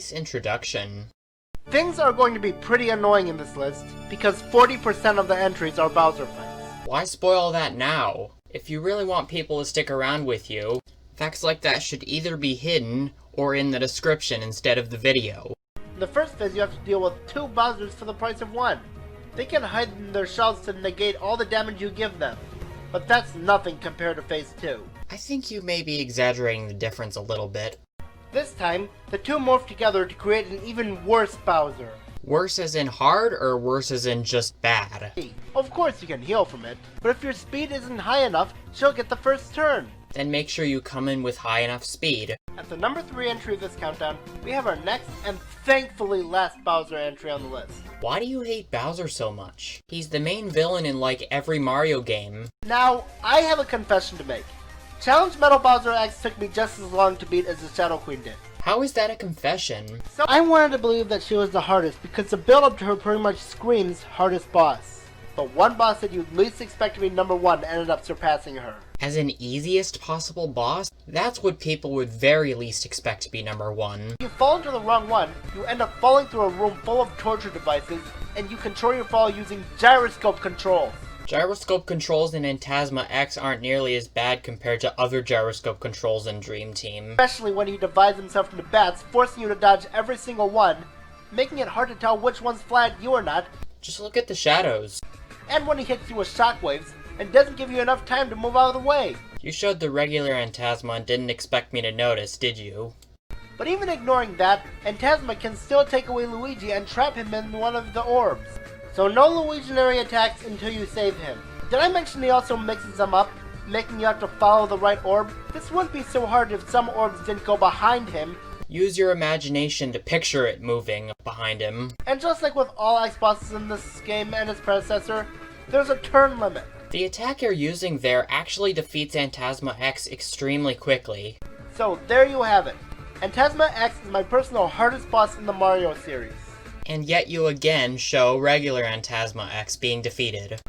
Nice introduction. Things are going to be pretty annoying in this list, because 40% of the entries are Bowser fights. Why spoil that now? If you really want people to stick around with you, facts like that should either be hidden or in the description instead of the video. In the first phase, you have to deal with 2 Bowsers for the price of 1. They can hide in their shells to negate all the damage you give them, but that's nothing compared to phase 2. I think you may be exaggerating the difference a little bit. This time, the 2 morph together to create an even worse Bowser. Worse as in hard, or worse as in just bad? Of course you can heal from it, but if your speed isn't high enough, she'll get the first turn. Then make sure you come in with high enough speed. At the number 3 entry of this countdown, we have our next and thankfully last Bowser entry on the list. Why do you hate Bowser so much? He's the main villain in like every Mario game. Now, I have a confession to make. Challenge Metal Bowser X took me just as long to beat as the Shadow Queen did. How is that a confession? So I wanted to believe that she was the hardest because the build up to her pretty much screams hardest boss. But one boss that you'd least expect to be number 1 ended up surpassing her. As an easiest possible boss? That's what people would very least expect to be number 1. If you fall into the wrong one, you end up falling through a room full of torture devices, and you control your fall using gyroscope controls. Gyroscope controls in Phantasma X aren't nearly as bad compared to other gyroscope controls in Dream Team. Especially when he divides himself into bats, forcing you to dodge every single one, making it hard to tell which one's fly at you or not. Just look at the shadows. And when he hits you with shockwaves, and doesn't give you enough time to move out of the way. You showed the regular Phantasma and didn't expect me to notice, did you? But even ignoring that, Phantasma can still take away Luigi and trap him in one of the orbs. So no Luiginary attacks until you save him. Did I mention he also mixes them up, making you have to follow the right orb? This wouldn't be so hard if some orbs didn't go behind him. Use your imagination to picture it moving behind him. And just like with all X-bosses in this game and its predecessor, there's a turn limit. The attack you're using there actually defeats Phantasma X extremely quickly. So there you have it. Phantasma X is my personal hardest boss in the Mario series. And yet you again show regular Phantasma X being defeated.